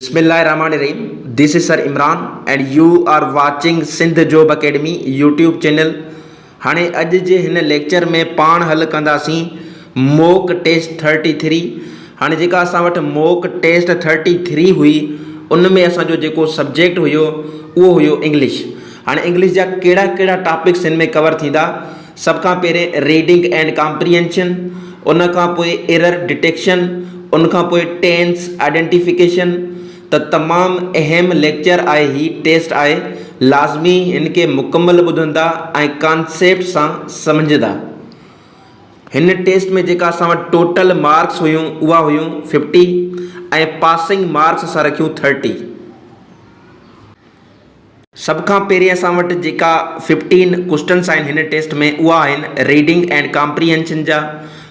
Bismillahirrahmanirrahim. This is Sir Imran and you are watching Sindh Job Academy YouTube channel. हाणे अॼु जे हिन lecture में पाण हल कंदासीं मोक टेस्ट 33। हाणे जेका असां वटि मोक टेस्ट 33 हुई उन में असांजो जेको सब्जेक्ट हुयो उहो हुयो इंग्लिश। हाणे इंग्लिश जा कहिड़ा कहिड़ा टॉपिक्स हिन में कवर थींदा। सभ खां पहिरें रीडिंग एंड कॉम्प्रिहेंशन, उन खां पोइ एरर डिटेक्शन, उन खां पोइ टेंस आइडेंटिफिकेशन। त तमामु अहम लेक्चर आहे, ही टेस्ट आहे, लाज़मी हिनखे मुकमल ॿुधंदा ऐं कॉन्सेप्ट सां सम्झंदा। हिन टेस्ट में जेका असां वटि टोटल मार्क्स हुयूं उहा हुयूं 50 ऐं पासिंग मार्क्स असां रखियूं 30। सभ खां पहिरीं असां वटि जेका 15 क्वेश्चन्स आहिनि हिन टेस्ट में उहा आहिनि रीडिंग एंड कॉम्प्रिहेंशन जा।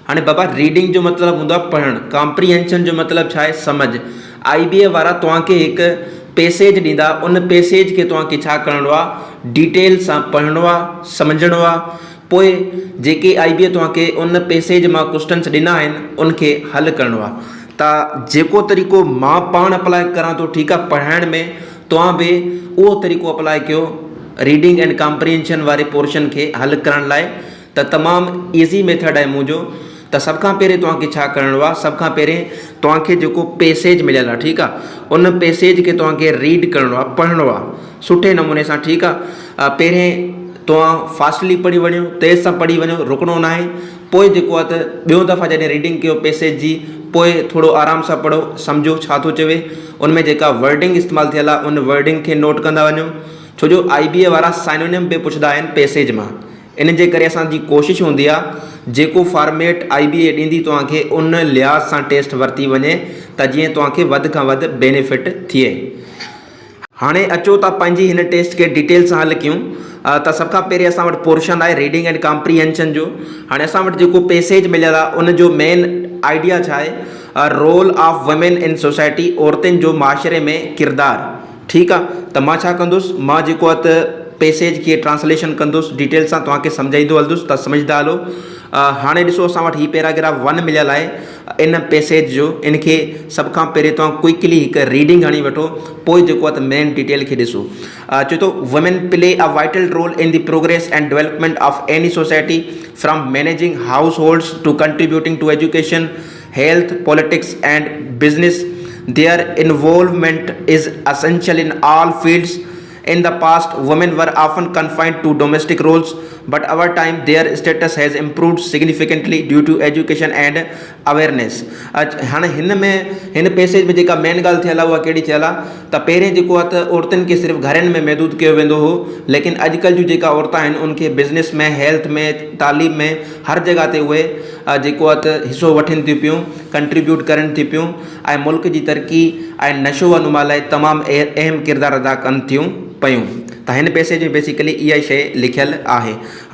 हाणे बाबा रीडिंग जो मतिलबु हूंदो आहे पढ़णु, कॉम्प्रिहेंशन जो मतिलबु छा आहे सम्झ। IBA वारा तव्हांखे हिकु पैसेज ॾींदा, उन पैसेज खे तव्हांखे छा करिणो आहे, डिटेल सां पढ़णो आहे, सम्झणो आहे। पोइ जेके IBA तव्हांखे उन पैसेज मां क्वेश्चन्स ॾिना आहिनि उनखे हल करिणो आहे। त जेको तरीक़ो मां पाण अप्लाई करां थो, ठीकु आहे, पढ़ाइण में, तव्हां बि उहो तरीक़ो अप्लाई कयो रीडिंग एंड कॉम्प्रिहेंशन वारे पोर्शन खे हल करण लाइ। त तमामु ईज़ी मेथड आहे मुंहिंजो। त सभ खां पहिरीं तव्हांखे छा करिणो आहे, सभ खां पहिरीं तव्हांखे जेको पैसेज मिलियल आहे, ठीकु आहे, उन पैसेज खे तव्हांखे रीड करिणो आहे, पढ़णो आहे सुठे नमूने सां, ठीकु आहे। पहिरें तव्हां फास्टली पढ़ी वञो, तेज़ सां पढ़ी वञो, रुकणो न आहे। पोइ जेको आहे त ॿियो दफ़ा जॾहिं रीडिंग कयो पैसेज जी, पोइ थोरो आराम सां पढ़ो, सम्झो छा थो चवे। उन में जेका वर्डिंग इस्तेमालु थियल आहे उन वर्डिंग खे नोट कंदा वञो, छो जो IBA वारा साइनोनिम बि पुछंदा आहिनि पैसेज मां। इन जे करे असांजी कोशिशि हूंदी आहे जेको फॉर्मेट IBA ॾींदी तव्हांखे उन लिहाज़ सां टेस्ट वरिती वञे त जीअं तव्हांखे वधि खां वधि बेनिफिट थिए। हाणे अचो था पंहिंजी हिन टेस्ट खे डिटेल सां हल कयूं। त सभ खां पहिरीं असां वटि पोर्शन आहे रीडिंग एंड कॉम्प्रिहेंशन जो। हाणे असां वटि जेको पैसेज मिलियल आहे उन जो मेन आइडिया छा आहे, role of women in society, औरतुनि जो माशरे में किरदारु, ठीकु आहे। त मां छा कंदुसि, मां जेको आहे त पैसेज खे ट्रांसलेशन कंदुसि, डिटेल सां तव्हांखे सम्झाईंदो हलंदुसि त सम्झंदा हलो। हाणे ॾिसो असां वटि हीउ पैराग्राफ 1 मिलियल आहे इन पैसेज जो। इनखे सभ खां पहिरीं तव्हां क्विकली हिकु रीडिंग हणी वठो, पोइ जेको आहे त मेन डिटेल खे ॾिसो। चए थो women play a vital role in the progress and development of any society from managing households to contributing to education, health, politics and business. Their involvement is essential in all fields. In the past, women were often confined to domestic roles, but over time their status has improved significantly due to education and awareness. हाणे हिन passage में जेका main ॻाल्हि थियल आहे उहा कहिड़ी थियल आहे त पहिरें जेको आहे त औरतुनि खे सिर्फ़ु घरनि में महदूद कयो वेंदो हो, लेकिन अॼुकल्ह जूं जेका औरतां आहिनि उनखे बिज़नेस में, हेल्थ में, तालीम में, हर जॻह ते उहे जेको आहे त हिसो वठनि थियूं पियूं, कंट्रीब्यूट करनि थियूं पियूं ऐं मुल्क जी तरक़ी ऐं नशो व नुमा लाइ तमामु अहम किरदारु अदा कनि थियूं पयूं। त हिन पैसेज में बेसिकली इहा शइ लिखियल आहे।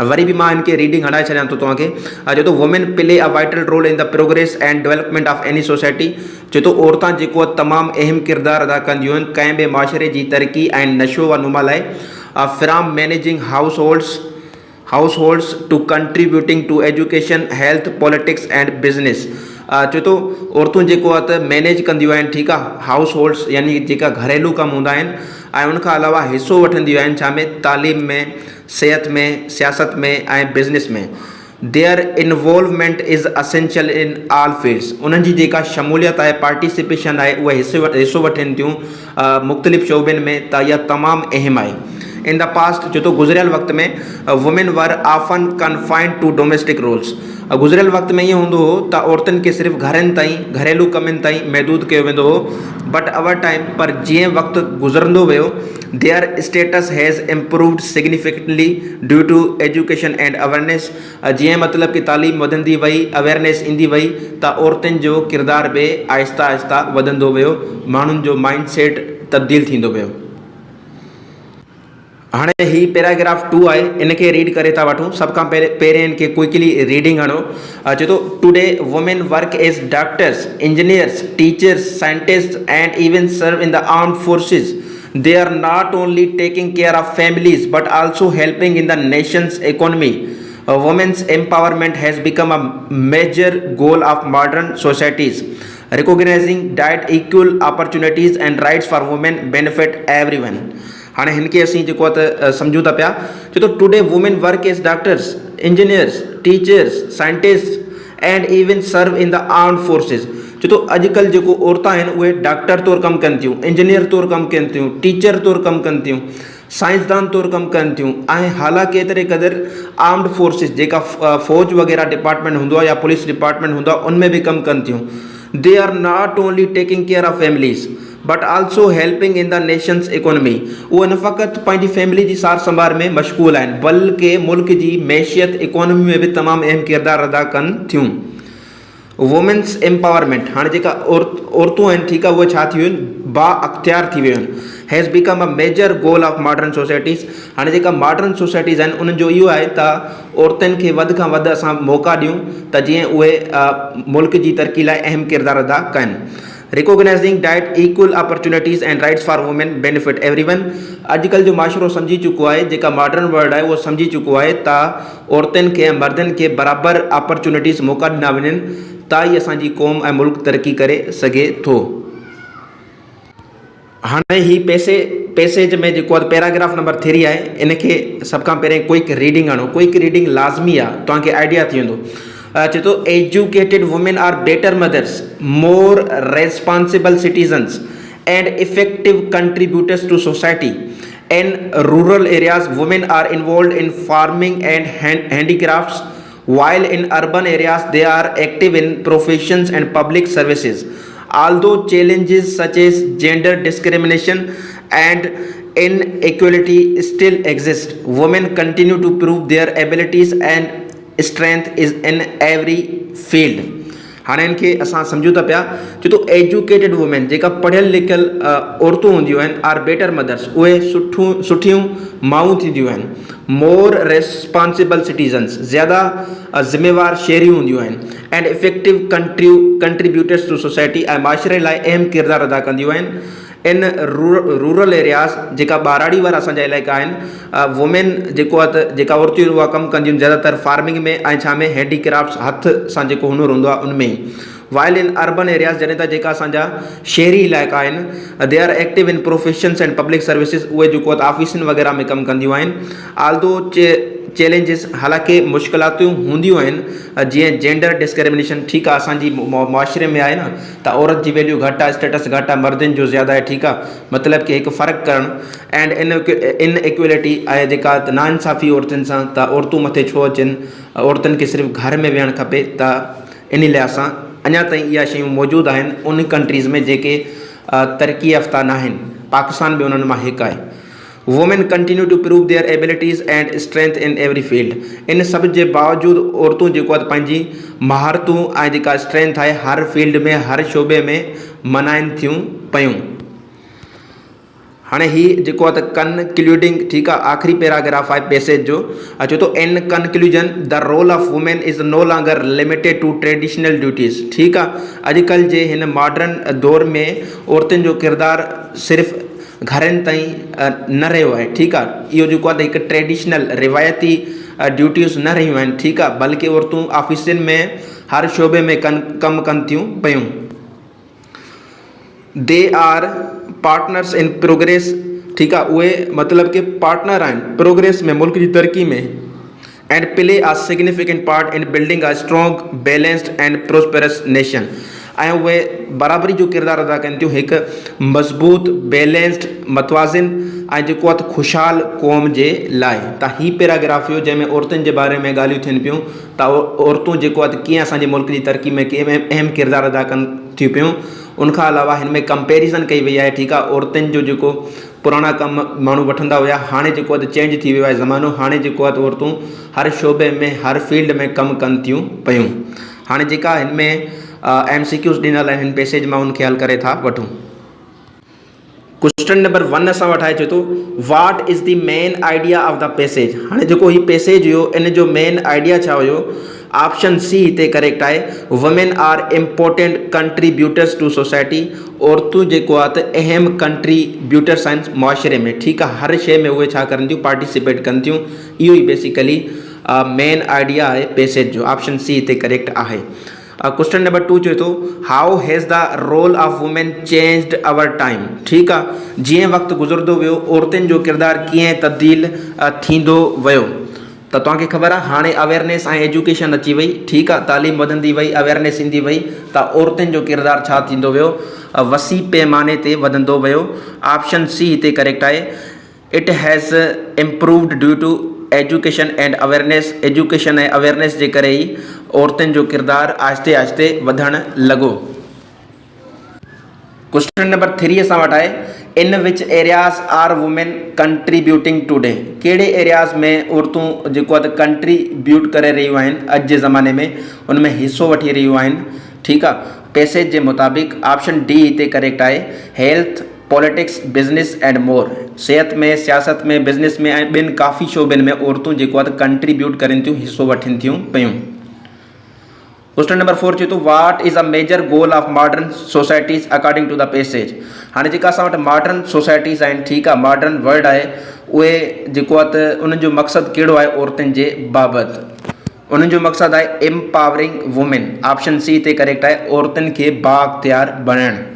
वरी बि मां हिनखे रीडिंग हणाए छॾियां थो तव्हांखे। चए थो women play a vital role in the progress and development of any society. चए थो औरतां जेको आहे तमामु अहम किरदारु अदा कंदियूं आहिनि कंहिं बि माशरे जी तरक़ी ऐं नशो व नुमा लाइ। From managing households to contributing to education, health, politics and business. चए थो औरतूं जेको आहे त मैनेज कंदियूं आहिनि, ठीकु आहे, हाउस होल्ड्स यानी जेका घरेलू कमु हूंदा आहिनि, ऐं उनखां अलावा हिसो वठंदियूं आहिनि छा में, तालीम में, सिहत में, सियासत में ऐं बिज़नेस में। Their involvement is essential in all fields. उन्हनि जी जेका शमूलियत आहे, पार्टिसिपेशन आहे, उहे हिसो वठनि थियूं मुख़्तलिफ़ शोबनि में, त इहा तमामु अहम आहे। इन द पास्ट, चए थो गुज़िरियल वक़्त में, women were often confined to domestic roles. गुज़िरियल वक़्त में ईअं हूंदो हो त औरतुनि खे सिर्फ़ु घरनि ताईं, घरेलू कमनि ताईं महदूद कयो वेंदो हो, बट अवर टाइम, पर जीअं वक़्तु गुज़रंदो वियो, their status has improved significantly due to education and awareness. जीअं मतिलबु कि तालीम वधंदी वई, अवेयरनेस ईंदी वई, त औरतुनि जो किरदारु बि आहिस्ता आहिस्ता वधंदो वियो, माण्हुनि जो माइंड सेट तब्दील थींदो वियो। हाणे ही पैराग्राफ 2 आहे, इनखे रीड करे था वठूं। सभ खां पहिरें इनखे क्विकली रीडिंग हणो। चए थो today women work as doctors, engineers, teachers, scientist and even serve in the armed forces. They are not only taking care of families but also helping in the nation's economy. Women's empowerment has become a major goal of modern societies. Recognising that equal opportunities and rights for women benefit everyone. हाँ हिनके असीं जेको सम्झूं था पिया छो तो today women work as doctors, engineers, teachers, scientist and even serve in the armed forces. छो तो अॼुकल्ह जेको औरतां आहिनि उहे डॉक्टर तौरु कमु कनि थियूं, इंजीनियर तौरु कमु कनि थियूं, टीचर तौरु कमु कनि थियूं, साइंसदान तौरु कमु कनि थियूं ऐं हालांकि एतिरे क़दुरु आर्म्ड फोर्सिस जेका फ़ौज वग़ैरह डिपार्टमेंट हूंदो आहे या पुलिस डिपार्टमेंट हूंदो आहे उनमें बि कमु कनि थियूं। They are not only taking care of families but also helping in the Nations economy. उहे न फ़क़ति पंहिंजी फैमिली जी सार संभाल में मशगूल आहिनि बल्कि मुल्क जी मैशियत इकोनॉमी में भी तमामु अहम किरदारु अदा कनि थियूं। वुमेन्स एम्पावरमेंट हाणे जेका औरतूं आहिनि ठीकु आहे उहे छा थी वियूं आहिनि बा अख्तियार थी वियूं आहिनि, has become a major goal of modern societies. हाणे जेका मॉडर्न सोसाइटीज़ आहिनि उन्हनि जो इहो आहे त औरतुनि खे वधि खां वधि असां मौक़ा ॾियूं त जीअं उहे मुल्क जी तरक़ी लाइ अहम किरदारु अदा कनि। Recognising that equal opportunities and rights for women benefit everyone. अॼुकल्ह जो माशरो सम्झी चुको आहे, जेका मॉडर्न वर्ल्ड आहे उहो सम्झी चुको आहे त औरतुनि खे ऐं मर्दनि खे बराबरि अपॉर्चुनिटीज़ मौक़ा ॾिना वञनि त ई असांजी क़ौम ऐं मुल्क तरक़ी करे सघे थो। हाणे ही पैसेज में जेको आहे पैराग्राफ नंबर 3 आहे इनखे सभ खां पहिरियों क्विक रीडिंग आणो। क्विक रीडिंग लाज़मी आहे, तव्हांखे आइडिया थी वेंदो। चए थो educated women are better mothers, more responsible citizens and effective contributors to society. In rural areas, women are involved in farming and handicrafts, while in urban areas they are active in professions and public services. Although challenges such as gender discrimination and inequality still exist, women continue to prove their abilities and strength is in every field. हाणे इनखे असां सम्झूं था पिया छो तो educated women जेका पढ़ियल लिखियल औरतूं हूंदियूं आहिनि आर बेटर मदर्स, उहे सुठियूं माऊं थींदियूं आहिनि। मोर रेस्पॉन्सिबल सिटीजन्स, ज़्यादा ज़िम्मेवार शहरियूं हूंदियूं आहिनि। And effective contributors to society, ऐं माशरे लाइ अहम किरदारु अदा कंदियूं आहिनि। इन रूरल एरियाज़ जेका ॿाराड़ी वारा असांजा इलाइक़ा आहिनि, वुमेन जेको आहे त जेका औरतूं उहा कमु कंदियूं आहिनि ज़्यादातर फार्मिंग में ऐं छा में हैंडीक्राफ्ट्स हथ सां जेको हुनर हूंदो आहे उनमें ई। वाइल इन अर्बन एरियाज़ जॾहिं त जेका असांजा शहरी इलाइक़ा आहिनि, they are active in professions and public services, उहे जेको आहे त ऑफिसनि वग़ैरह में कमु कंदियूं आहिनि। आल्दो चैलेंजिस, हालांकि मुश्किलातूं हूंदियूं आहिनि जीअं जेंडर डिस्क्रिमिनेशन। ठीकु आहे, असांजी मुआशरे में आहे न त औरत जी वैल्यू घटि आहे, स्टेटस घटि आहे, मर्दनि जो ज़्यादा आहे। ठीकु आहे, मतिलबु कि हिकु फ़र्क़ु करणु एंड इन इक्वेलिटी आहे जेका नाइंसाफ़ी औरतुनि सां, त औरतूं मथे छो अचनि, औरतुनि खे सिर्फ़ु घर में विहणु खपे। त इन लाइ असां अञा ताईं इहा शयूं मौजूदु आहिनि उन कंट्रीज़ में जेके तरक़ी याफ़्ता न आहिनि। पाकिस्तान बि उन्हनि मां हिकु आहे। Women continue to prove their abilities and strength in every field. इन सभ जे बावजूदि औरतूं जेको आहे पंहिंजी महारतूं ऐं जेका स्ट्रेंथ आहे हर फील्ड में, हर शोबे में मनाइनि थियूं पयूं। हाणे ही जेको आहे त कनक्लूडिंग, ठीकु आहे, आख़िरी पैराग्राफ आहे पैसेज जो। चए थो in conclusion the role of women is no longer limited to traditional duties. ठीकु आहे, अॼुकल्ह जे हिन मॉडर्न दौर में औरतुनि जो किरदारु सिर्फ़ु घरनि ताईं न रहियो आहे। ठीकु आहे, इहो जेको आहे त हिकु ट्रेडिशनल रिवायती ड्यूटीज़ न रहियूं आहिनि। ठीकु आहे, बल्कि औरतूं ऑफिसनि में हर शोबे में कमु कनि थियूं पयूं। They are partners in progress. ठीकु आहे, उहे मतिलबु कि पार्टनर आहिनि प्रोग्रेस में, मुल्क जी तरक़ी में। And play a significant part in building a strong balanced and prosperous nation. ऐं उहे बराबरी जो किरदारु अदा कनि थियूं हिकु मज़बूत, बैलेंस्ड, मतवाज़िन ऐं जेको आहे त ख़ुशहाल क़ौम जे लाइ। त हीउ पैराग्राफ हुयो जंहिंमें औरतुनि जे बारे में ॻाल्हियूं थियनि पियूं त औरतूं जेको आहे त कीअं असांजे मुल्क जी तरक़ी में कीअं अहम किरदारु अदा कनि थियूं पियूं। उनखां अलावा हिन में कंपेरिज़न कई वई आहे। ठीकु आहे, औरतुनि जो जेको पुराणा कम माण्हू वठंदा हुया, हाणे जेको आहे त चेंज थी वियो आहे ज़मानो। हाणे जेको आहे त औरतूं हर शोबे में, हर फील्ड में कमु कनि थियूं पयूं। हाणे जेका हिन में MCQs ॾिनल आहिनि हिन पैसेज मां उनखे हल करे था वठूं। क्वेश्चन नंबर 1 असां वठाए चए थो what is the main idea of the passage. हाणे जेको ही पैसेज हुयो इन जो मेन आइडिया छा हुयो? ऑप्शन सी हिते करेक्ट आहे। Women are important contributors to society. औरतूं जेको आहे त अहम कंट्रीब्यूटर्स आहिनि मुआशरे में। ठीकु आहे, हर शइ में उहे छा करनि थियूं, पार्टिसिपेट कनि थियूं। इहो ई बेसिकली मेन आइडिया आहे पैसेज जो। ऑप्शन सी हिते करेक्ट आहे। क्वेश्चन नंबर 2 चए थो how has the role of women changed our time. ठीकु आहे, जीअं वक़्तु गुज़रंदो वियो औरतुनि जो किरदारु कीअं तब्दील थींदो वियो। त तव्हांखे ख़बर आहे हाणे अवेयरनेस ऐं एजुकेशन अची वई। ठीकु आहे, तालीम वधंदी वई, अवेयरनेस ईंदी वई त औरतुनि जो किरदारु छा थींदो वियो, वसी पैमाने ते वधंदो वियो। ऑप्शन सी हिते करेक्ट आहे। It has improved due to education and awareness. Education ऐं अवेयरनेस जे करे ई औरतुनि जो किरदारु आहिस्ते आहिस्ते वधणु लॻो। क्वेश्चन नंबर 3 असां वटि आहे in which areas are women contributing today. कहिड़े एरियाज़ में औरतूं जेको आहे त कंट्रीब्यूट करे रहियूं आहिनि अॼु जे ज़माने में, उनमें हिसो वठी रहियूं आहिनि। ठीकु आहे, पैसेज जे मुताबिक़ ऑप्शन डी हिते करेक्ट आहे। Health, politics, business and more. सिहत में, सियासत में, बिज़नेस में ऐं ॿिनि काफ़ी शोबनि में औरतूं जेको आहे त कंट्रीब्यूट करनि थियूं, हिसो वठनि थियूं पियूं। क्वेश्चन नंबर 4 चए थो what is a major goal of modern societies according to the passage. हाणे जेका असां वटि मॉडर्न सोसाइटीज़ आहिनि, ठीकु आहे, मॉडर्न वर्ल्ड आहे, उहे जेको आहे त उन्हनि जो मक़सदु कहिड़ो आहे औरतुनि जे बाबति। उन्हनि जो मक़सदु आहे एम्पावरिंग वुमेन। ऑप्शन सी हिते करेक्ट आहे, औरतुनि खे बाइख्तियार बणाइणु।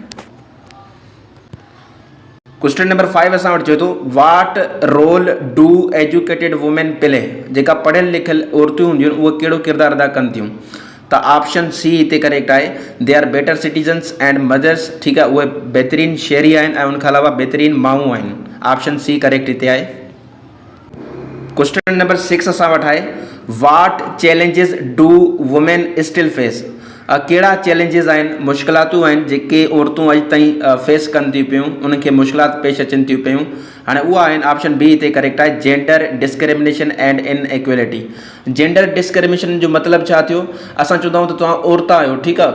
क्वेश्चन नंबर 5 असां वटि चए थो what role do educated women play. जेका पढ़ियल लिखियल औरतूं हूंदियूं आहिनि उहे कहिड़ो किरदारु अदा कनि थियूं। त ऑप्शन सी हिते करेक्ट आहे। They are better citizens and mothers. ठीकु आहे, उहे बहितरीनु शहरी आहिनि ऐं उनखां अलावा बहितरीनु माऊं आहिनि। ऑप्शन सी करेक्ट हिते आहे। क्वेश्चन नंबर 6 असां वटि आहे what challenges do women still face. कहिड़ा चैलेंजिस आहिनि, मुश्किलातूं आहिनि जेके औरतूं अॼु ताईं फेस कनि थियूं पियूं, उन्हनि खे मुश्किलात पेश अचनि थियूं पियूं। हाणे उहा आहिनि ऑप्शन बी हिते करेक्ट आहे gender discrimination and inequality. Gender discrimination जो मतिलबु छा थियो, असां चवंदा आहियूं त तव्हां औरत आहियो, ठीकु आहे,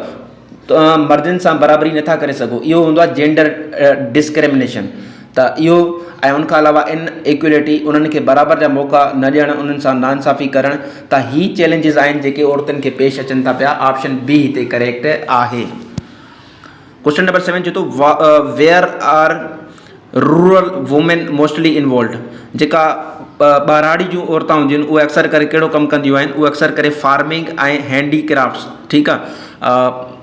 तव्हां मर्दनि सां बराबरी नथा करे सघो, इहो हूंदो आहे जेंडर डिस्क्रिमिनेशन। त इहो ऐं उनखां अलावा इनइक्वेलिटी, उन्हनि खे बराबरि जा मौक़ा न ॾियणु, उन्हनि सां नाइंसाफ़ी करणु, त ही चैलेंजिस आहिनि जेके औरतुनि खे पेश अचनि था पिया। ऑप्शन बी हिते करेक्ट आहे। क्वेश्चन नंबर 7 चए थो where are rural women mostly involve. जेका ॿाराड़ी जूं औरतां हूंदियूं आहिनि उहे अक्सर करे कहिड़ो कमु कंदियूं आहिनि, उहे अक्सर करे फार्मिंग ऐं हैंडीक्राफ्ट्स। ठीकु आहे,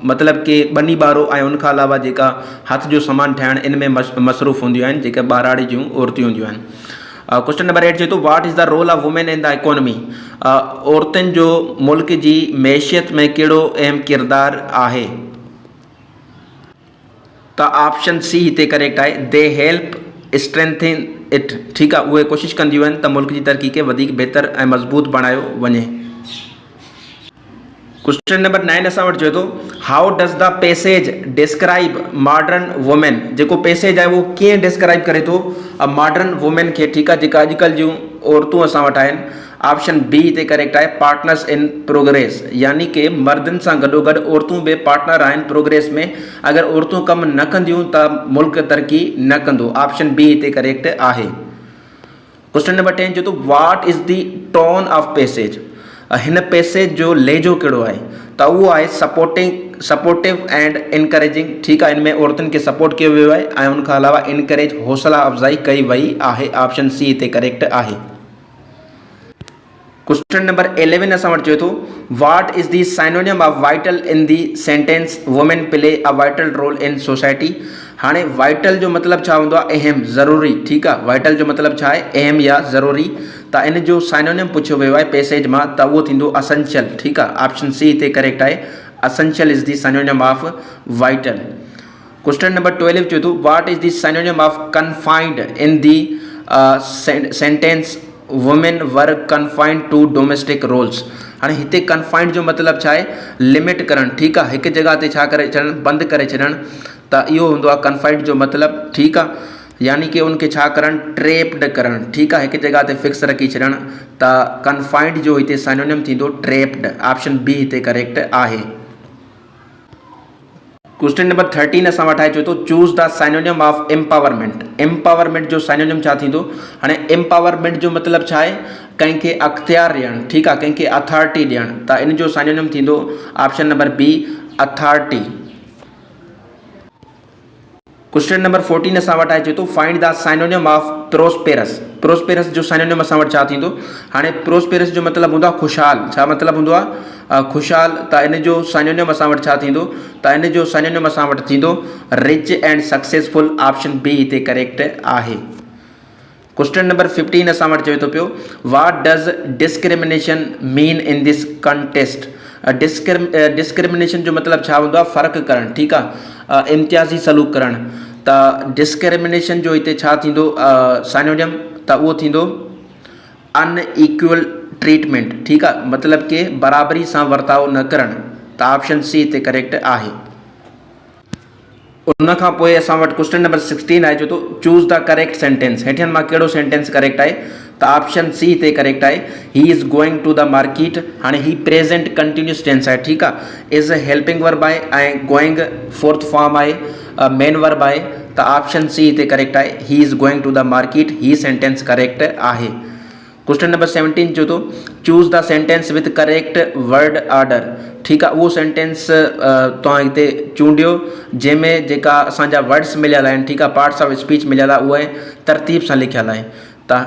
मतिलबु कि ॿनी ॿारो ऐं उनखां अलावा जेका हथ जो सामान ठाहिणु इन में मसरूफ़ हूंदियूं आहिनि जेके ॿाराड़ी जूं औरतूं हूंदियूं आहिनि। क्वेश्चन नंबर 8 चए थो what is the role of women in the economy. औरतुनि जो मुल्क जी मैशियत में कहिड़ो अहम किरदारु आहे। त ऑप्शन सी हिते करेक्ट आहे। They help strengthen it. ठीकु आहे, उहे कोशिशि कंदियूं आहिनि त मुल्क जी तरक़ी खे वधीक बहितर ऐं मज़बूत बणायो वञे। क्वेश्चन नंबर 9 असां वटि चए थो how does the passage describe modern women. जेको पैसेज आहे उहो कीअं डिस्क्राइब करे थो मॉडर्न वुमेन खे। ठीकु आहे, जेका अॼुकल्ह जूं औरतूं असां वटि आहिनि। ऑप्शन बी हिते करेक्ट आहे पार्टनर्स इन प्रोग्रेस। यानी कि मर्दनि सां गॾोगॾु औरतूं बि पार्टनर आहिनि प्रोग्रेस में। अगरि औरतूं कमु न कंदियूं त मुल्क तरक़ी न कंदो। ऑप्शन बी हिते करेक्ट आहे। क्वेश्चन नंबर 10 चए थो what is the tone of passage. हिन पैसेज जो लहजो कहिड़ो आहे। त उहो आहे सपोर्टिव एंड इनकरेजिंग। ठीकु आहे, इनमें औरतुनि खे सपोर्ट कयो वियो आहे ऐं उनखां अलावा इनकरेज हौसला अफ़ज़ाई कई वई आहे। ऑप्शन सी हिते करेक्ट आहे। क्वेश्चन नंबर 11 असां वटि चए थो what is the synonym of vital in the sentence women play a vital role in society. हाणे वाइटल जो मतिलबु छा हूंदो आहे, अहम, ज़रूरी। ठीकु आहे, वाइटल जो मतिलबु छा आहे, अहम या ज़रूरी। त इन जो साइनोनिम पुछियो वियो आहे पैसेज मां, त उहो थींदो असेंशियल। ठीकु आहे, ऑप्शन सी हिते करेक्ट आहे। Essential is the synonym of vital. Question number 12 चए थो what is the synonym of confined in the sentence women were confined to domestic roles. हाणे हिते कन्फाइंड जो मतिलबु छा आहे, लिमिट करणु। ठीकु आहे, हिकु जॻह ते छा करे छॾणु, बंदि करे छॾणु, त इहो हूंदो आहे कन्फाइंड जो मतिलबु। ठीकु आहे, यानी कि उनखे छा करणु, ट्रेप्ड करणु। ठीकु आहे, हिकु जॻह ते फिक्स रखी छॾणु, त कन्फाइंड जो हिते साइनोनिम थींदो ट्रेप्ड। ऑप्शन बी हिते करेक्ट आहे। क्वेश्चन नंबर 13 असां वटि आहे चए थो choose the synonym of empowerment. Empowerment जो साइनोनिम छा थींदो। हाणे एम्पावरमेंट जो मतिलबु छा आहे, कंहिंखे अख्तियार ॾियणु। ठीकु आहे, कंहिंखे अथॉरिटी ॾियणु, त इन जो साइनोनिम थींदो option number B authority. Question number 14 असां वटि आहे चए थो find the synonym of prosperous. Prosperous जो साइनोनिम असां वटि छा थींदो। हाणे प्रोस्पेरस जो मतिलबु हूंदो आहे ख़ुशहाल। छा मतिलबु हूंदो आहे, खुशहाल त इन जो साइनोनिम असां वटि छा थींदो त इन जो साइनोनिम असां वटि थींदो rich and successful. Option B हिते करेक्ट आहे। क्वेश्चन नंबर 15 असां वटि चवे थो पियो what does discrimination mean in this context. Discrimination जो मतिलबु छा हूंदो आहे फ़र्क़ु करणु, ठीकु आहे, इम्तियाज़ी सलूक करणु। त डिस्क्रिमिनेशन जो हिते छा थींदो साइनोनिम त उहो थींदो अनइक्वल ट्रीटमेंट, ठीकु आहे, मतिलबु कि बराबरी सां वर्ताव न करणु। त ऑप्शन सी हिते करेक्ट आहे। उन खां पोइ असां वटि क्वेश्चन नंबर 16 आहे, जो तो चूज़ द करेक्ट सेंटेंस। हेठियनि मां कहिड़ो सेंटेंस करेक्ट आहे त ऑप्शन सी हिते करेक्ट आहे। He is going to the market, हाणे ही प्रेजेंट कंटिन्यूस टेंस आहे, ठीकु आहे, इज़ हेल्पिंग वर्ब आहे ऐं गोइंग फोर्थ फॉर्म आहे, मेन वर्ब आहे। त ऑप्शन सी हिते करेक्ट आहे। He is going to the market, ही सेंटेंस करेक्ट आहे। क्वेश्चन नंबर 17 जो तो choose the sentence with correct word order, ठीकु आहे, उहो सेंटेंस तव्हां हिते चूंडियो जंहिंमें जेका असांजा वर्ड्स मिलियल आहिनि, ठीकु आहे, पार्ट्स ऑफ स्पीच मिलियल आहे, उहे तरतीब सां लिखियल आहे। त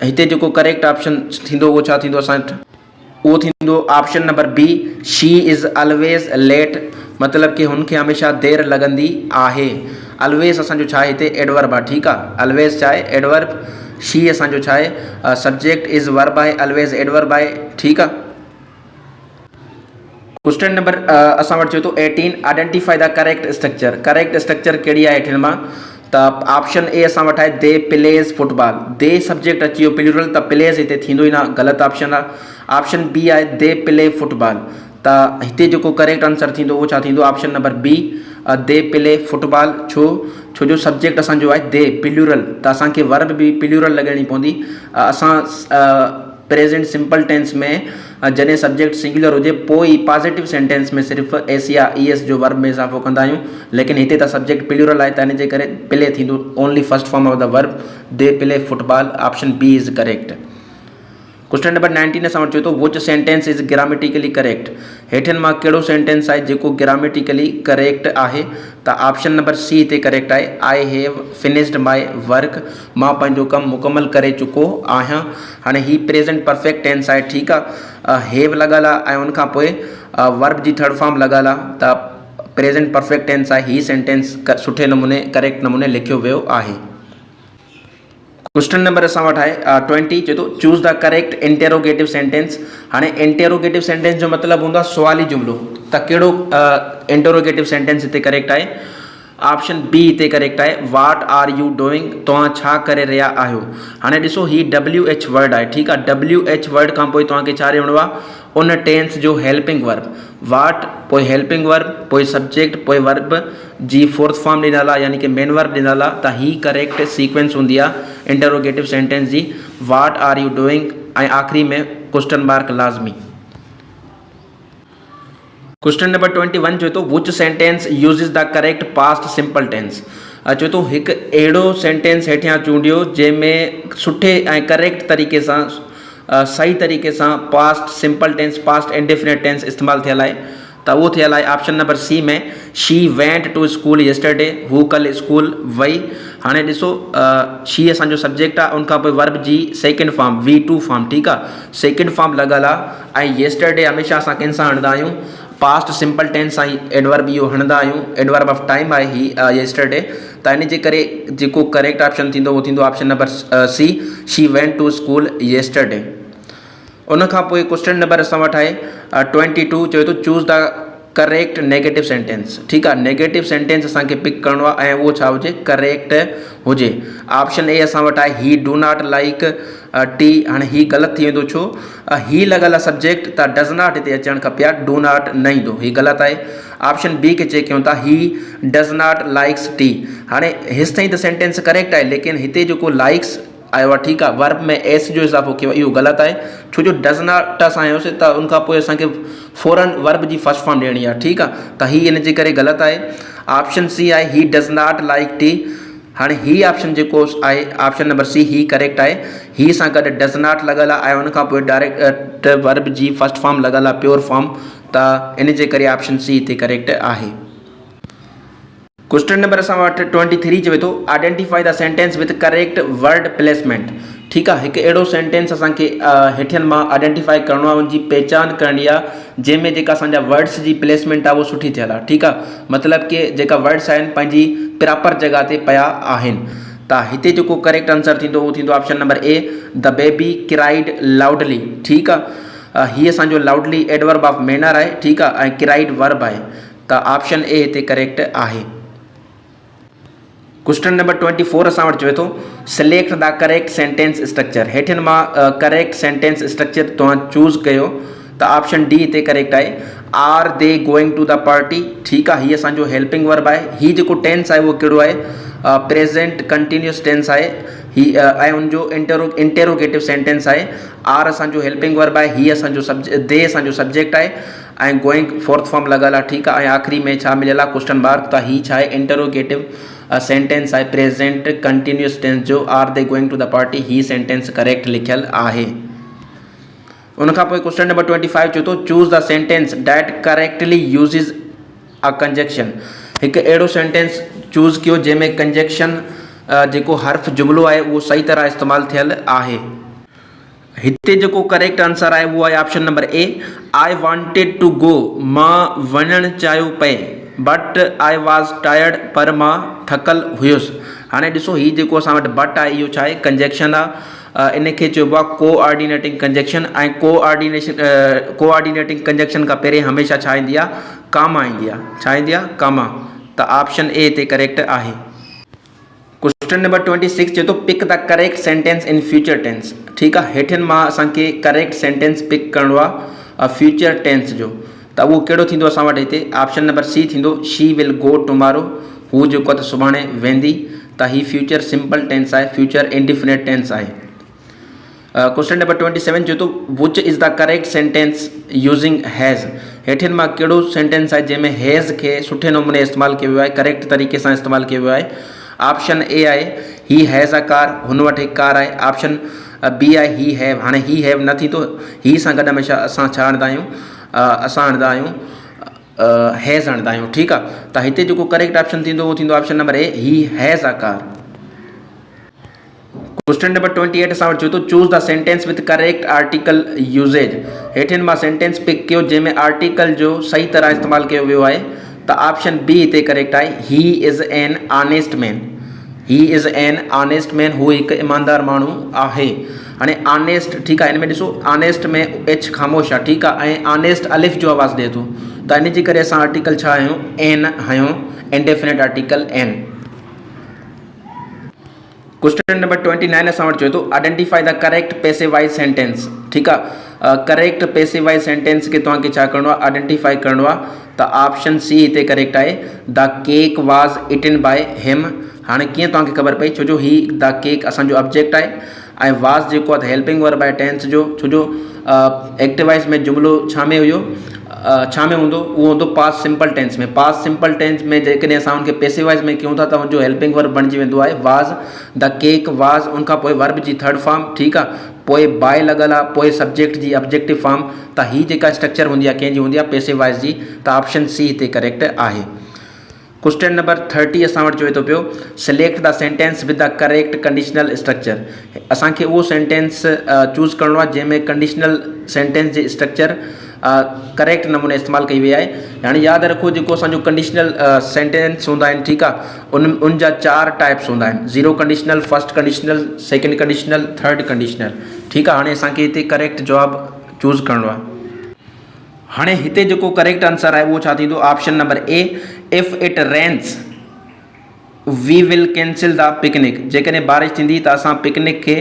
हिते जेको करेक्ट ऑप्शन थींदो उहो छा थींदो असां वटि, उहो थींदो option number B. She is always late, मतिलबु कि हुनखे हमेशह देरि लॻंदी आहे। ऑलवेज़ असांजो छा आहे हिते एडवर्ब आहे, ठीकु आहे, ऑलवेज़ छा आहे एडवर्ब, शी असांजो छा आहे सब्जेक्ट, इज़ वर्ब आहे, ऑलवेज़ एडवर्ब आहे, ठीकु आहे। क्वेश्चन नंबर असां वटि चयो तो 18 identify the correct structure. Correct structure कहिड़ी आहे हेठिन मां त ऑप्शन ए असां वटि आहे दे प्लेज़ फुटबॉल। दे सब्जेक्ट अची वियो प्लूरल, त प्लेज़ हिते थींदो ई न, ग़लति ऑप्शन आहे। ऑप्शन बी आहे दे प्ले फुटबॉल। त हिते जेको करेक्ट आंसर थींदो उहो छा थींदो option number B they play football. छो जो सब्जेक्ट असांजो आहे दे प्लूरल, त असांखे वर्ब बि प्लूरल लॻाइणी पवंदी। असां प्रेजेंट सिंपल टेंस में जॾहिं सब्जेक्ट सिंगुलर हुजे पोइ पॉजिटिव सेंटेंस में सिर्फ़ु एस या ई एस जो वर्ब में इज़ाफ़ो कंदा आहियूं, लेकिन हिते त सब्जेक्ट प्लूरल आहे, त इन जे करे प्ले थींदो only first form of the verb they play football. Option B is correct. Question number 19 असां वटि चयो तो which sentence is grammatically correct. हेठिन मां कहिड़ो सेंटेंस आहे जेको ग्रामेटिकली करेक्ट आहे त ऑप्शन नंबर सी हिते करेक्ट आहे। I have finished my work, मां पंहिंजो कमु मुकमल करे चुको आहियां। हाणे ही प्रेजेंट परफेक्ट टेंस आहे, ठीकु आहे, हैव लॻल आहे ऐं उनखां पोइ वर्ब जी थर्ड फॉर्म लॻल आहे, त प्रेजेंट परफेक्ट टेंस आहे। ही सेंटेंस सुठे नमूने करेक्ट नमूने लिखियो वियो आहे। क्वेश्चन नंबर असां वटि आहे 20 चए थो choose the correct interrogative sentence. हाणे इंटेरोगेटिव सेंटेंस जो मतिलबु हूंदो आहे सुवाली जुमिलो, त कहिड़ो इंटेरोगेटिव सेंटेंस हिते करेक्ट आहे। ऑप्शन बी हिते करेक्ट आहे। वाट आर यू डूइंग, तव्हां छा करे रहिया आहियो। हाणे ॾिसो ही WH वर्ड आहे, ठीकु आहे, WH वर्ड खां पोइ तव्हांखे छा ॾियणो आहे उन टेंस जो हेल्पिंग वर्ब। वाट पोइ हेल्पिंग वर्ब पोइ सब्जेक्ट पोइ वर्ब जी फोर्थ फॉर्म ॾिनल आहे, यानी कि मेन वर्ब ॾिनल आहे। त ही करेक्ट सीक्वेंस हूंदी आहे इंटेरोगेटिव सेंटेंस जी। वाट आर यू डूइंग ऐं आख़िरी में क्वेश्चन मार्क लाज़मी। क्वेश्चन नंबर 21 चए थो which sentence uses the correct past simple tense. चए थो हिकु अहिड़ो सेंटेंस हेठियां चूंडियो जंहिंमें सुठे ऐं करेक्ट तरीक़े सां सही तरीक़े सां past simple tense past indefinite tense इस्तेमालु थियल आहे। त उहो थियल आहे ऑप्शन नंबर सी में she went to school yesterday, हू कल स्कूल वई। हाणे ॾिसो शी असांजो सब्जेक्ट आहे, उनखां पोइ वर्ब जी सेकेंड फॉर्म V2 फॉर्म, ठीकु आहे, सेकेंड फॉर्म लॻल आहे। ऐं येस्टरडे हमेशह असां कंहिं सां हणंदा आहियूं पास्ट सिंपल टेंस सां एडवर्ब इहो हणंदा आहियूं, एडवर्ब ऑफ टाइम आहे ही येस्टरडे। त इन जे करे जेको करेक्ट ऑप्शन थींदो उहो थींदो option number C she went to school yesterday. उनखां पोइ क्वेश्चन नंबर असां वटि आहे 22 चए थो choose the correct negative sentence. ठीकु आहे, नेगेटिव सेंटेंस असांखे पिक करिणो आहे ऐं उहो छा हुजे करेक्ट हुजे। ऑप्शन ए असां वटि आहे ही डू नॉट लाइक टी। हाणे ही ग़लति थी वेंदो, छो ही लॻल आहे सब्जेक्ट, त डज़ नॉट हिते अचणु खपे आहे, डू नॉट न ईंदो, ही ग़लति आहे। ऑप्शन बी खे चेक कयूं था he does not likes T. हाणे हेसि ताईं त सेंटेंस करेक्ट आहे, लेकिन हिते जेको लाइक्स आयो आहे, ठीकु आहे, वर्ब में एस जो इज़ाफ़ो कयो आहे, इहो ग़लति आहे। छो जो डज़ नॉट असां आयोसीं त उनखां पोइ असांखे फ़ौरन वर्ब जी फर्स्ट फॉर्म ॾियणी आहे, ठीकु आहे, त ही इन जे करे ग़लति आहे। ऑप्शन सी आहे he does not like T. हाणे ही ऑप्शन जेको आहे ऑप्शन नंबर सी ही करेक्ट आहे। ही सां गॾु डज़ नॉट लॻल आहे ऐं उनखां पोइ डायरेक्ट वर्ब जी फर्स्ट फॉर्म लॻल आहे प्योर फॉर्म, त इन जे करे ऑप्शन सी हिते करेक्ट आहे। क्वेश्चन नंबर असां वटि 23 चवे थो identify the sentence with correct word placement. ठीक है। एक अड़ो सेंटेंस असांखे हेठियन में आइडेंटिफाई करणो आहे, उनकी पहचान करनी आहे जैमें जेका असांजा वर्ड्स की प्लेसमेंट आहे वो सुठी थियल आहे। ठीक है, मतलब कि जेका वर्ड्स आहिनि पंहिंजी प्रॉपर जगह ते पया आहिनि। त हिते जेको करेक्ट आंसर थींदो वो थींदो option number A, the baby cried loudly. ठीक है, ही असांजो लाउडली एडवर्ब ऑफ मैनर है। ठीक है, क्राइड वर्ब है। त ऑप्शन ए हिते करेक्ट आहे। क्वेश्चन नंबर 24 असां वटि चवे थो select the correct sentence structure. हेठिन मां करेक्ट सेंटेंस स्ट्रक्चर तव्हां चूज़ कयो त ऑप्शन डी हिते करेक्ट आहे। Are they going to the party. ठीक है, हीअ असांजो हेल्पिंग वर्ब आहे। ही जेको टेंस आहे उहो कहिड़ो आहे, प्रेजेंट कंटिन्यूस टेंस आहे। ही ऐं उनजो इंटेरोगेटिव सेंटेंस आहे। आर असांजो हेल्पिंग वर्ब आहे, ही असांजो दे असांजो सब्जेक्ट आहे ऐं गोइंग फोर्थ फॉर्म लॻल आहे। ठीक आहे, ऐं आख़िरी में छा मिलियल आहे क्वेश्चन मार्क। त ही छा आहे, इंटेरोगेटिव सेंटेंस है, प्रेजेंट कंटिन्यूस टेंस जो are they going to the party. ही सेंटेंस करेक्ट लिखियल आहे। उनखां पोइ क्वेश्चन नंबर 25 चवे थो choose the sentence that correctly uses a conjunction. एक अड़ो सेंटेंस चूज़ कियो जैमें कंजक्शन जेको हर्फ जुमलो है वो सही तरह इस्तेमाल थियल आहे। हिते जेको करेक्ट आंसर है वो है option number A, I wanted to go. मां वञण चाहियो पे, बट आई वॉज टायर्ड, पर मां थकल हुयुसि। हाँ ॾिसो ही जेको असां वटि बट आहे इहो छा आहे, कंजक्शन आहे। इनखे चइबो आहे कोऑर्डिनेटिंग कंजक्शन। ऐं कोऑर्डिनेटिंग कंजक्शन खां पहिरें हमेशह छा ईंदी आहे, कामा ईंदी आहे। छा ईंदी आहे, कामा। त ऑप्शन ए हिते करेक्ट आहे। क्वेश्चन नंबर 26 चए थो pick the correct sentence in future tense. ठीक आहे, हेठिन मां असांखे करेक्ट सेंटेंस पिक करणो आहे फ्यूचर टेंस जो। त उहो कहिड़ो थींदो असां वटि हिते ऑप्शन नंबर सी थींदो, शी विल गो टुमारो। हू जेको आहे सुभाणे वेंदी। त ही फ्यूचर सिंपल टेंस आहे, फ्यूचर इंडिफिनिट टेंस आहे। क्वेश्चन नंबर 27 चए थो which is the correct sentence using has. हेठिन मां कहिड़ो सेंटेंस आहे जंहिंमें हैज़ खे सुठे नमूने इस्तेमालु कयो वियो आहे, करेक्ट तरीक़े सां इस्तेमालु कयो वियो आहे। ऑप्शन ए आहे ही हैज़ अ कार, हुन वटि हिकु कार आहे। ऑप्शन बी आहे ही हैव। हाणे ही हैव न थींदो, ही सां गॾु हमेशह असां छा आणंदा आहियूं, असां आणंदा आहियूं हैज़ आणंदा आहियूं। ठीक आहे, त हिते जेको करेक्ट ऑप्शन थींदो उहो थींदो option number A, he has a car. Question number 28 असां वटि चवे थो choose the sentence with correct article usage. हेठिन मां सेंटेंस पिक कयो जंहिंमें आर्टिकल जो सही तरह इस्तेमालु कयो वियो आहे। त ऑप्शन बी हिते करेक्ट आहे, he is an honest man. He is an honest man, हू हिकु ईमानदार माण्हू आहे। हाणे ऑनेस्ट, ठीक आहे, हिन में ॾिसो ऑनेस्ट में एच ख़ामोश आहे। ठीक आहे, ऐं ऑनेस्ट अलिफ जो आवाज़ ॾिए थो। त इन जे करे असां आर्टिकल छा आहियूं, एन आहियूं, indefinite article an. Question number 29 असां वटि चवे थो identify the correct passive voice sentence. ठीक आहे, करेक्ट पैसिव वॉइस सेंटेंस के तव्हांखे छा करिणो आहे, आइडेंटिफाई करिणो आहे। त ऑप्शन सी हिते करेक्ट आहे, the cake was eaten by him. हाणे कीअं तव्हांखे ख़बर पई, छो जो ही द केक असांजो ऑब्जेक्ट आहे ऐं वॉज जेको आहे हेल्पिंग वर्ब आहे टेंस जो। छो जो एक्टिवाइज़ में जुमलो छा में हुयो, छा में हूंदो, उहो हूंदो पास्ट सिंपल टेंस में। पास्ट सिंपल टेंस में जेकॾहिं असां उनखे पैसिवाइज़ में कयूं था त उनजो हेल्पिंग वर्ब बणिजी वेंदो आहे वाज़। द केक वाज़, उनखां पोइ वर्ब जी थर्ड फॉर्म। ठीक आहे, पोइ बाय लॻल आहे, पोइ सब्जेक्ट जी ऑब्जेक्टिव फॉर्म। त ही जेका स्ट्रक्चर हूंदी आहे कंहिंजी हूंदी आहे, पैसिवाइज़ जी। त ऑप्शन सी हिते करेक्ट आहे। क्वेश्चन नंबर 30 असां वटि चवे थो पियो select the sentence with the correct conditional structure. असांखे उहो सेंटेंस चूज़ करिणो आहे जंहिंमें कंडीशनल सेंटेंस जी स्ट्रक्चर करेक्ट नमूने इस्तेमालु कई वई आहे। हाणे यादि रखो जेको असांजो कंडीशनल सेंटेंस हूंदा आहिनि, ठीक आहे, उन जा 4 टाइप्स हूंदा आहिनि, zero conditional, first conditional, second conditional, third conditional. ठीक आहे, हाणे असांखे हिते करेक्ट जवाबु चूज़ करिणो आहे। हाणे हिते जेको करेक्ट आंसर आहे उहो छा थींदो, option number A, if it rains we will cancel the picnic. जेकॾहिं बारिश थींदी त असां पिकनिक खे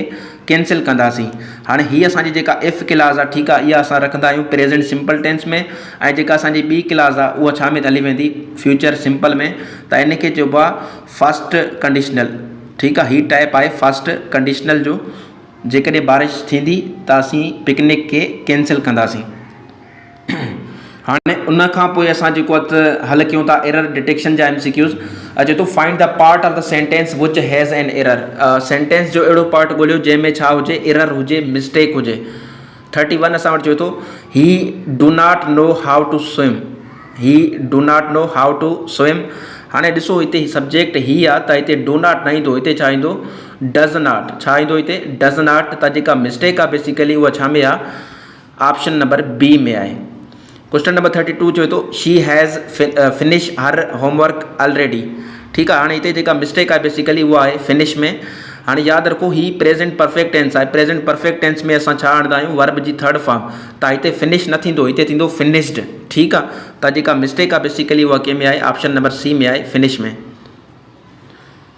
कैंसिल कंदासीं। हाणे हीअ असांजी जेका इफ़ क्लाज़ आहे, ठीक आहे, इहा असां रखंदा आहियूं प्रेजेंट सिंपल टेंस में। ऐं जेका असांजी ॿी क्लाज़ आहे उहा छा में हली वेंदी, फ्यूचर सिंपल में। त इनखे चइबो आहे फर्स्ट कंडीशनल। ठीक आहे, ही टाइप आहे फर्स्ट कंडीशनल जो। जेकॾहिं बारिश थींदी त असीं पिकनिक खे कैंसिल कंदासीं। हाणे उन खां पोइ असां जेको हल कयूं था एरर डिटेक्शन जा MCQs। चए थो find the part of the sentence which has an error. Sentence जो अहिड़ो पार्ट ॻोल्हियो जंहिंमें छा हुजे, एरर हुजे, मिस्टेक हुजे। 31 असां वटि चए थो he do not know how to swim. He do not know how to swim. हाणे ॾिसो हिते सब्जेक्ट ही आहे त हिते डू नॉट न ईंदो, हिते छा ईंदो डज़ नॉट। छा ईंदो हिते डज़ नॉट। त जेका मिस्टेक आहे बेसिकली उहा छा में आहे, ऑप्शन नंबर बी में आहे। क्वेश्चन नंबर 32 चवे थो she has finish her homework already. ठीकु आहे। हाणे हिते जेका मिस्टेक आहे बेसिकली उहा आहे फिनिश में। हाणे यादि रखो ही प्रेजेंट परफेक्ट टेंस आहे। प्रेजेंट परफेक्ट टेंस में असां छा आणंदा आहियूं, वर्ब जी थर्ड फॉर्म। त हिते फिनिश न थींदो, हिते थींदो फिनिश्ड। ठीकु आहे। त जेका मिस्टेक आहे बेसिकली उहा कंहिं में आहे, ऑप्शन नंबर सी में आहे, फिनिश में।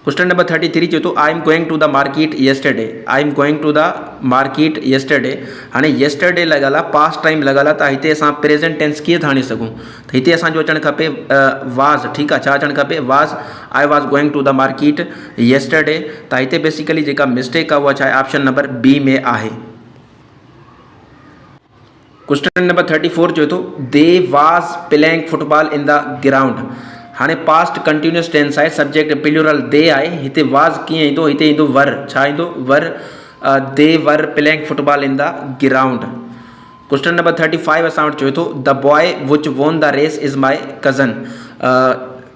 क्वेश्चन नंबर 33 चवे थो I am going to the market yesterday. I am going to the market yesterday. हाणे येस्टरडे लॻल आहे, पास्ट टाइम लॻल आहे, त हिते असां प्रेजेंट टेंस कीअं था आणे सघूं, त हिते असांजो अचणु खपे वाज़। ठीकु आहे। छा अचणु खपे was. I was going to the market yesterday. त हिते बेसिकली जेका मिस्टेक आहे उहा छा आहे, ऑप्शन नंबर बी में आहे। क्वेश्चन नंबर 34 चवे थो they was playing football in the ground. हाणे पास्ट कंटिन्यूस टेंस आहे, सब्जेक्ट प्लूरल दे आहे। हिते वाज़ कीअं ईंदो, हिते ईंदो वर। छा ईंदो were. They were playing football in the ground. Question number 35 असां वटि चवे थो the boy which won the race is my cousin.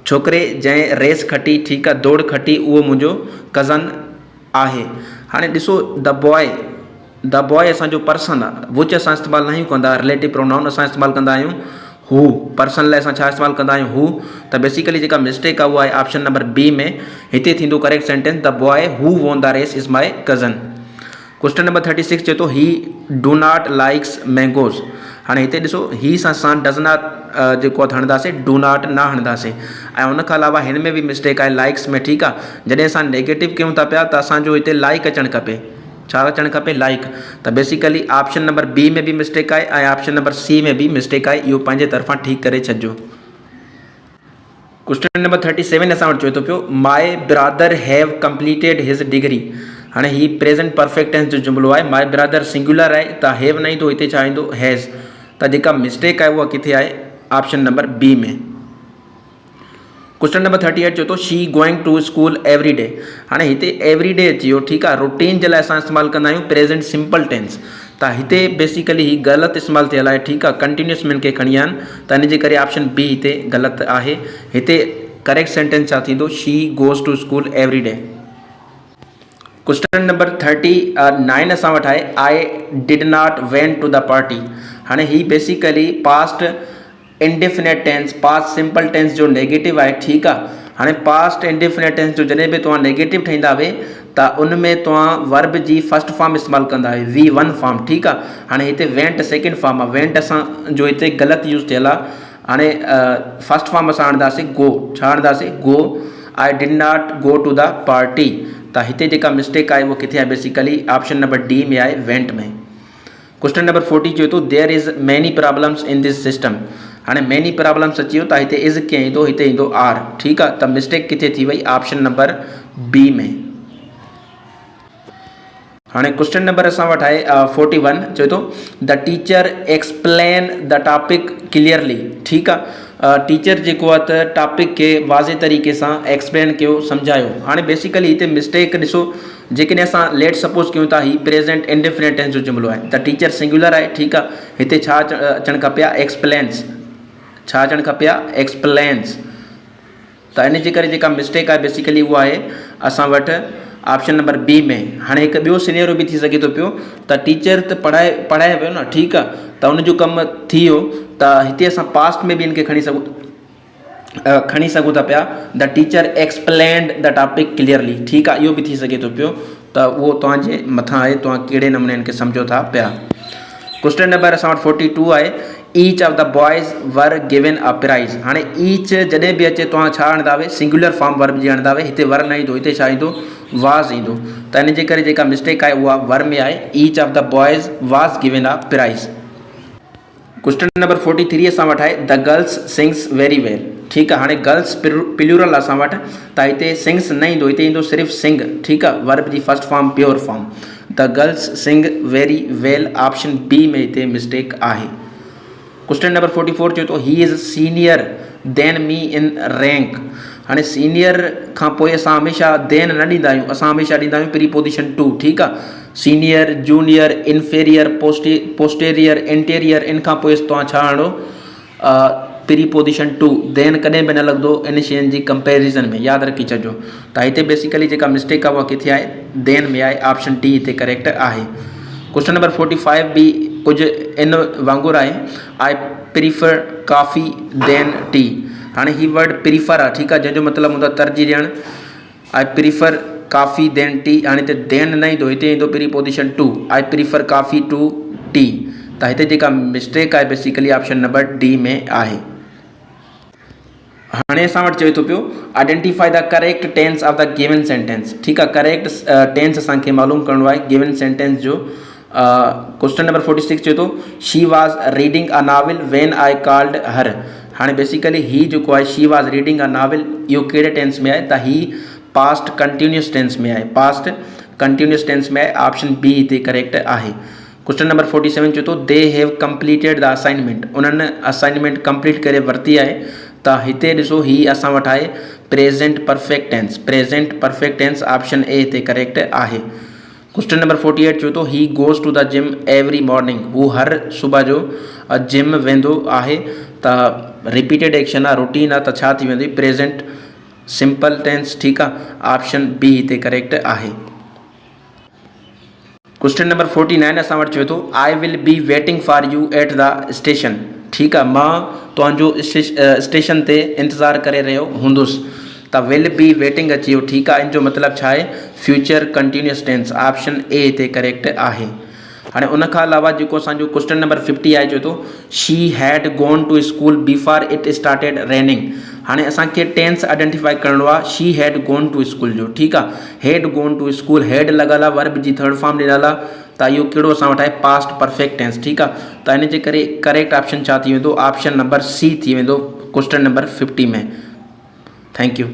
छोकिरे जंहिं रेस खटी, ठीकु आहे, दौड़ खटी, उहो मुंहिंजो कज़न आहे। हाणे ॾिसो द बॉय असांजो पर्सन आहे, विच असां इस्तेमालु न कंदा, रिलेटिव प्रोनाउन असां इस्तेमालु कंदा आहियूं हू। पर्सन लाइ असां छा इस्तेमालु कंदा आहियूं, हू। त बेसिकली जेका मिस्टेक आहे उहा आहे ऑप्शन नंबर बी में। हिते थींदो correct sentence the boy who won the race is my cousin. Question number 36 चवे थो he do not likes mangoes. हाणे हिते ॾिसो ही सां असां डज़ नॉट जेको आहे हणंदासीं, डू नॉट न हणंदासीं। ऐं उनखां अलावा हिन में बि मिस्टेक आहे लाइक्स में। ठीकु आहे। जॾहिं असां नेगेटिव कयूं था पिया त असांजो हिते लाइक अचणु खपे। छा अचणु खपे, लाइक। त बेसिकली ऑप्शन नंबर बी में भी मिस्टेक आहे ऐं ऑप्शन नंबर सी में भी मिस्टेक आहे। इहो पंहिंजे तरफ़ां ठीकु करे छॾिजो। क्वेश्चन नंबर 37 असां वटि चवे थो पियो माई ब्रदर हैव कंप्लीटेड हिज डिग्री। हाणे ही प्रेजेंट परफेक्ट टेंस जो जुमिलो आहे। माई ब्रदर सिंगुलर आहे त हैव न ईंदो, हिते छा ईंदो हैज़। त जेका मिस्टेक आहे उहा किथे आहे, ऑप्शन नंबर बी में। क्वेश्चन नंबर 38 चवे थो she going to school every day. हाणे हिते एवरी डे अची वियो। ठीकु आहे। रूटीन जे लाइ असां इस्तेमालु कंदा आहियूं प्रेजेंट सिंपल टेंस। त हिते बेसिकली ही ग़लति इस्तेमालु थियल आहे। ठीकु आहे। कंटिन्यूस में के खणी आहिनि, त इन जे करे ऑप्शन बी हिते ग़लति आहे। हिते करेक्ट सेंटेंस छा थींदो, she goes to school every day. Question number 39 असां वटि आहे I did not went to the party. हाणे ही basically past indefinite tense, past simple tense जो नेगेटिव आहे। ठीकु आहे। हाणे पास्ट इंडेफिनेट टेंस जो जॾहिं बि तव्हां नेगेटिव ठाहींदा वे त उन में तव्हां वर्ब जी फर्स्ट फॉर्म इस्तेमालु कंदा आहियो, V1 फॉर्म। ठीकु आहे। हाणे हिते वेंट सेकेंड फॉर्म आहे। वेंट असांजो हिते ग़लति यूज़ थियल आहे। हाणे फर्स्ट फॉर्म असां आणंदासीं गो। छा आणंदासीं, go. I did not go to the party. त हिते जेका मिस्टेक आहे उहा किथे आहे, बेसिकली ऑप्शन नंबर डी में आहे, वेंट में। क्वेश्चन नंबर 40 चवे थो there is many problems in this system. हाणे मैनी प्रॉब्लम्स अची वियो त हिते इज़ कीअं ईंदो, हिते ईंदो आर। ठीकु आहे। त मिस्टेक किथे थी वई, ऑप्शन नंबर बी में। हाणे क्वेश्चन नंबर असां वटि आहे 41 चवे थो the teacher explain the topic clearly. ठीकु आहे। टीचर जेको आहे त टॉपिक खे वाज़े तरीक़े सां एक्सप्लेन कयो, सम्झायो। हाणे बेसिकली हिते मिस्टेक ॾिसो, जेकॾहिं असां लेट सपोज़ कयूं था ही प्रेजेंट इंडेफिनेट टेंस जो जुमिलो आहे त टीचर सिंगुलर आहे। ठीकु आहे। हिते छा अचणु खपे, एक्सप्लेन्स। छा अचणु खपे, एक्सप्लेन्स। त इन जे करे जेका मिस्टेक आहे बेसिकली उहा आहे असां वटि ऑप्शन नंबर बी में। हाणे हिकु ॿियो सिनेरियो बि थी सघे थो पियो त टीचर त पढ़ाए वियो न। ठीकु आहे। त उनजो कमु थी वियो त हिते असां पास्ट में बि इनखे खणी सघूं था पिया the teacher explained the topic clearly. ठीकु आहे। इहो बि थी सघे थो पियो, त उहो तव्हांजे मथां आहे, तव्हां कहिड़े नमूने इनखे सम्झो था पिया। क्वेश्चन नंबर असां वटि 42 आहे each of the boys were given a prize. हाणे ईच जॾहिं बि अचे तव्हां छा आणंदा वे, सिंगुलर फॉर्म वर्ब जी आणंदा वे। हिते वर न ईंदो, हिते छा ईंदो, वाज़ ईंदो। त इन जे करे जेका मिस्टेक आहे उहा वर में आहे। Each of the boys was given a prize. Question number 43 असां वटि आहे the girls sings very well. ठीकु आहे। हाणे गर्ल्स प्लूरल असां वटि, त हिते सिंग्स न ईंदो, हिते ईंदो सिर्फ़ु सिंग। ठीकु आहे। वर्ब जी first form pure form. The girls sing very well, option B में हिते मिस्टेक आहे। क्वेश्चन नंबर 44 चवे थो he is senior than me in rank. हाणे सीनियर खां पोइ असां हमेशह देन न ॾींदा आहियूं, असां हमेशह ॾींदा आहियूं प्रीपोजिशन टू। ठीकु आहे। Senior, junior, inferior, posterior, interior, इन खां पोइ तव्हां छा आणो, प्रीपोजिशन टू देन कॾहिं बि न लॻंदो इन शयुनि जी कंपेरिज़न में, यादि रखी छॾिजो। त हिते बेसिकली जेका मिस्टेक आहे उहा किथे आहे, देन में आहे। ऑप्शन डी हिते करेक्ट आहे। क्वेश्चन नंबर 45 बि कुझु इन वांगुरु आहे, I prefer coffee than tea. हाणे ही वर्ड प्रीफर आहे, ठीकु आहे, जंहिंजो मतिलबु हूंदो आहे तरजीह ॾियणु। I prefer coffee than tea, हाणे हिते देन न ईंदो, हिते ईंदो preposition to, I prefer coffee to tea. त हिते जेका मिस्टेक आहे बेसिकली ऑप्शन नंबर डी में आहे। हाणे असां वटि चए थो पियो identify the correct tense of the given sentence. ठीकु आहे, करेक्ट टेंस असांखे मालूम करिणो आहे गिवन सेंटेंस जो। क्वेश्चन नंबर 46 चए थो she was reading a novel when I called her. हाणे बेसिकली ही जेको आहे she was reading a novel, इहो कहिड़े टेंस में आहे, त ही पास्ट कंटिन्यूस टेंस में आहे, पास्ट कंटिन्यूस टेंस में आहे। ऑप्शन बी हिते करेक्ट आहे। क्वेश्चन नंबर 47 चए थो they have completed the assignment, उन्हनि असाइनमेंट कंप्लीट करे वरिती आहे। त हिते ॾिसो ही असां वटि आहे present perfect tense, present perfect tense option A हिते करेक्ट आहे। क्वेश्चन नंबर 48 चए थो he goes to the gym every morning, हू हर सुबुह जो जिम वेंदो आहे। त रिपीटेड एक्शन आहे, रूटीन आहे, त छा थी वेंदी, प्रेजेंट सिंपल टेंस। ठीकु आहे, ऑप्शन बी हिते करेक्ट आहे। क्वेश्चन नंबर 49 असां वटि चए थो I will be waiting for you at the station. ठीकु आहे, मां तव्हांजो स्टेशन ते इंतज़ारु करे रहियो हूंदुसि। त विल बी वेटिंग अची वियो। ठीकु आहे, इन जो मतिलबु छा आहे, future continuous tense. Option A हिते करेक्ट आहे। हाणे उन खां अलावा जेको असांजो क्वेश्चन नंबर 50 आहे, चए थो she had gone to school before it started raining. हाणे असांखे टेंस आइडेंटिफाई करिणो आहे she had gone to school जो। ठीकु आहे, हैड गॉन टू स्कूल, हैड लॻल आहे, वर्ब जी थर्ड फॉर्म ॾिनल आहे, त इहो कहिड़ो असां वटि आहे, पास्ट परफेक्ट टेंस। ठीकु आहे, त इन जे करे करेक्ट ऑप्शन छा थी वेंदो, ऑप्शन नंबर सी थी वेंदो क्वेश्चन नंबर 50 में। Thank U.